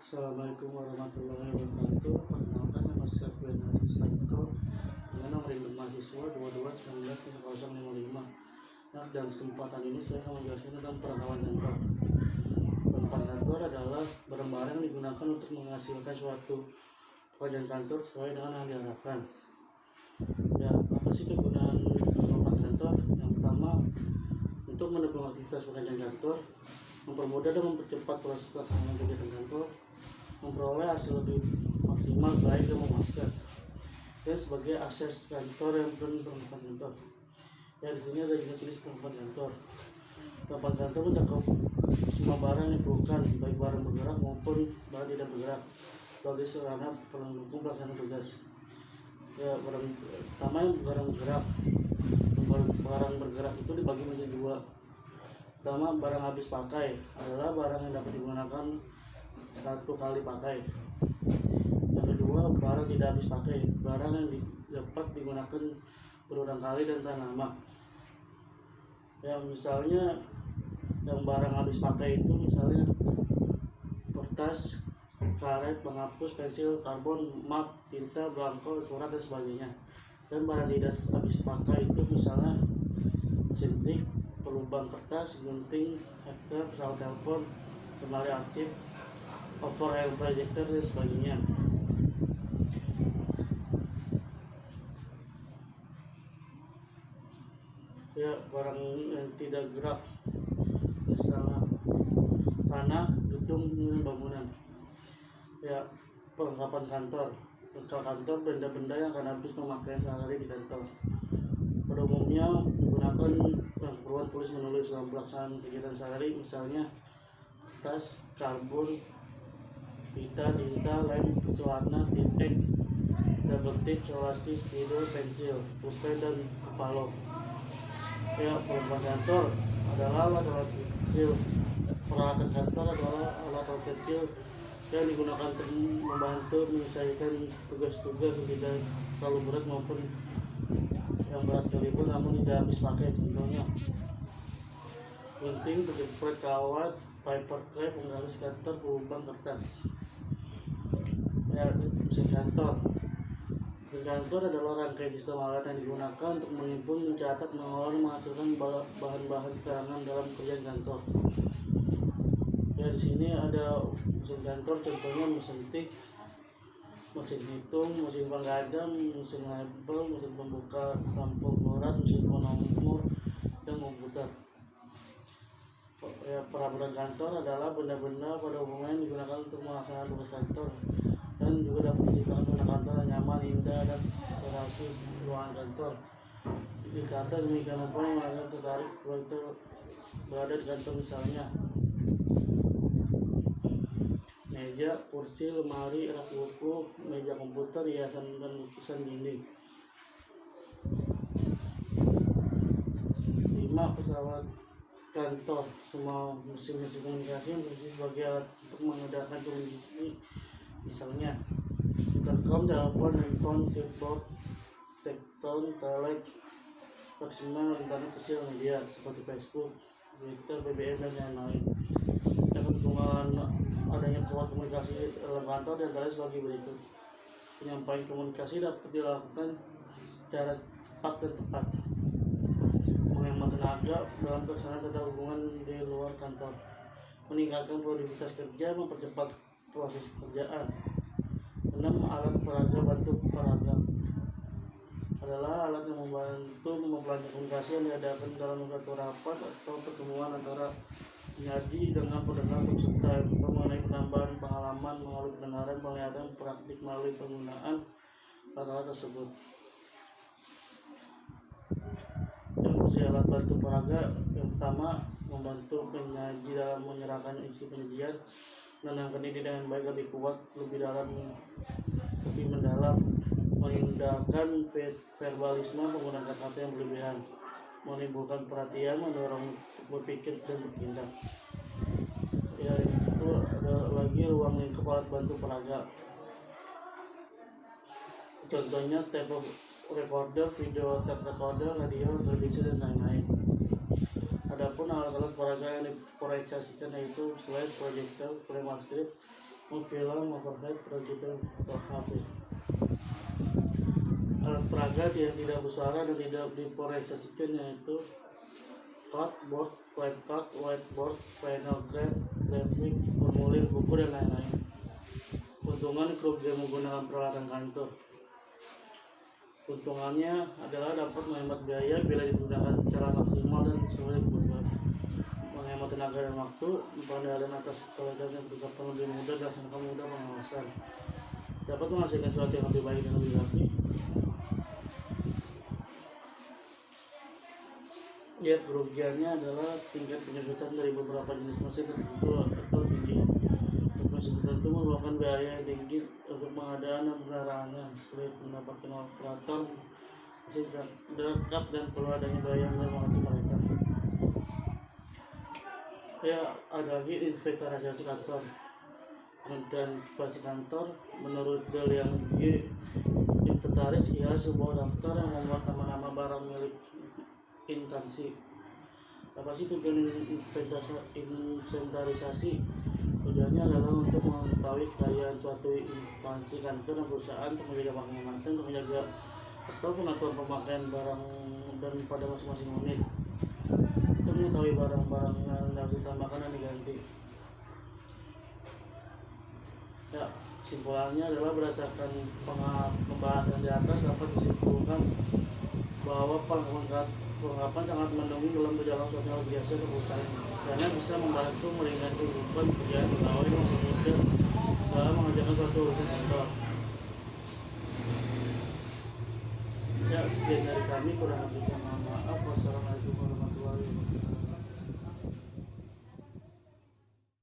Assalamualaikum warahmatullahi wabarakatuh. Perkenalkan, nama saya Benhadi Santo dengan nomor induk mahasiswa 22190055. Nah, dalam kesempatan ini saya akan menjelaskan tentang perlengkapan kantor. Perlengkapan kantor adalah barang-barang yang digunakan untuk menghasilkan suatu pekerjaan kantor sesuai dengan yang diharapkan. Ya, apa sih kegunaan perlengkapan kantor? Yang pertama, untuk mendukung aktivitas pekerjaan kantor, mempermudah dan mempercepat proses pelaksanaan kegiatan kantor, memperoleh hasil lebih maksimal, baik dan memuaskan, dan sebagai akses kantor yang perlengkapan kantor. Ya, di sini ada jenis perlengkapan kantor. Perlengkapan kantor mencakup semua barang yang diperlukan, baik barang bergerak maupun barang tidak bergerak, sebagai sarana pendukung pelaksanaan tugas. Ya, pertama yang barang bergerak. Barang bergerak itu dibagi menjadi dua. Pertama, barang habis pakai adalah barang yang dapat digunakan satu kali pakai. Yang kedua, barang tidak habis pakai, barang yang dapat digunakan berulang kali dan tahan lama. Ya, misalnya yang barang habis pakai itu misalnya kertas, karet, penghapus, pensil, karbon, map, tinta, belangko, surat dan sebagainya. Dan barang tidak habis pakai itu misalnya mesin tik, pelubang kertas, gunting, hefter, pesawat telepon, lemari arsip, overhead projector dan sebagainya. Ya, barang yang tidak gerak, misalnya tanah, gedung, bangunan. Ya, perlengkapan kantor. Bekal kantor, benda-benda yang akan habis pemakaian sehari di kantor. Pada umumnya menggunakan keperluan tulis menulis dalam pelaksanaan kegiatan sehari, misalnya kertas, karbon, pita, tinta, lem, pensil warna, titik, double tip, scholastic, spidol, pensil, pulpen, dan buffalo. Ya, perlengkapan kantor adalah alat-alat kecil. Peralatan kantor adalah alat-alat kecil yang digunakan untuk membantu menyelesaikan tugas-tugas yang tidak terlalu berat maupun yang berat sekalipun namun tidak habis pakai. Contohnya gunting, penjepret kawat, paper clip, penggaris kantor, pelubang kertas. Ya, mesin kantor. Mesin kantor adalah rangkaian sistem alat yang digunakan untuk menghimpun, mencatat, mengolah, dan menghasilkan bahan-bahan keterangan dalam pekerjaan kantor. Ya, di sini ada mesin kantor, contohnya mesin tik, mesin hitung, mesin penggadang, mesin label, mesin pembuka sampul berat, mesin penomor, dan komputer. Ya, perabot kantor adalah benda-benda pada umumnya yang digunakan untuk melaksanakan tugas kantor dan juga dapat menciptakan suasana kantor yang nyaman, indah, dan serasi ruangan kantor. Di kantor demikian rupa yang akan tertarik proyektor berada di kantor, misalnya meja, kursi, lemari, rak buku, meja komputer, hiasan dan lukisan dinding. 5. Pesawat kantor. Semua mesin-mesin komunikasi yang berfungsi sebagai alat untuk mengadakan komunikasi, misalnya intercom, telepon, handphone, switchboard, tekton, telex, maksimal, internet, sosial media seperti Facebook, Twitter, BBM, dan lain-lain. Kegunaan adanya pesawat komunikasi dalam kantor diantaranya sebagai berikut. Penyampaian komunikasi dapat dilakukan secara cepat dan tepat, menghemat tenaga dalam pelaksanaan tata hubungan di luar kantor, meningkatkan produktivitas kerja, mempercepat proses pekerjaan. 6. Alat peraga bantu peraga adalah alat yang membantu mempelajari komunikasi yang diadakan dalam suatu rapat atau pertemuan antara penyaji dengan pendengar peserta, mengenai penambahan pengalaman melalui pendengaran, penglihatan, praktik melalui penggunaan alat tersebut. Yang fungsi alat bantu peraga yang pertama, membantu penyaji dalam menyerahkan isi penyajian, menenangkan ide dengan baik, lebih kuat, lebih dalam, lebih mendalam, mengindahkan verbalisme, menggunakan kata yang berlebihan, menimbulkan perhatian, mendorong berpikir dan bertindak. Ya, itu ada lagi ruang lingkup alat bantu peraga. Contohnya tape recorder, video tape recorder, radio, televisi, dan lain-lain. Adapun alat-alat peraga yang diproyeksikan yaitu slide, projector, plasma strip, film, overhead, projector, atau HP. Alat peraga yang tidak bersuara dan tidak dipolarisasikan yaitu cardboard, flipchart, whiteboard, final graph, grafik, formulir, buku, dan lain-lain. Keuntungan kerugian menggunakan peralatan kantor. Keuntungannya adalah dapat menghemat biaya bila digunakan secara maksimal dan sesuai kebutuhan, menghemat tenaga dan waktu, pengendalian atas kualitas yang berkaitan lebih mudah dan sangat mudah pengawasan, dapat menghasilkan sesuatu yang lebih baik dan lebih rapi. Ya, kerugiannya adalah tingkat penyusutan dari beberapa jenis mesin tertentu atau tinggi. Mesin tertentu merupakan biaya yang tinggi untuk pengadaan dan pemeliharaannya, sulit mendapatkan operator mesin lengkap dan perlu adanya biaya yang mengerti mereka. Ya, ada lagi inventarisasi kantor dan inventarisasi kantor. Menurut Dell yang inventaris ialah sebuah daftar yang memuat nama-nama barang milik instansi. Apa sih tujuan inventarisasi? Tujuannya adalah untuk mengetahui kekayaan suatu instansi, kantor, dan perusahaan, untuk menjaga penghematan, untuk menjaga atau pengaturan pemakaian barang dan pada masing-masing unit, untuk mengetahui barang-barang yang harus ditambahkan dan diganti. Ya, kesimpulannya adalah berdasarkan pembahasan di atas dapat disimpulkan bahwa perlengkapan sangat mendukung dalam berjalan suatu hal biasa ke perusahaan, karena bisa membantu meringankan kehidupan pekerjaan pegawai dan mempermudah dalam mengerjakan suatu urusan kantor. Ya, sekian dari kami, kurang lebihnya mohon maaf. Wassalamualaikum warahmatullahi wabarakatuh.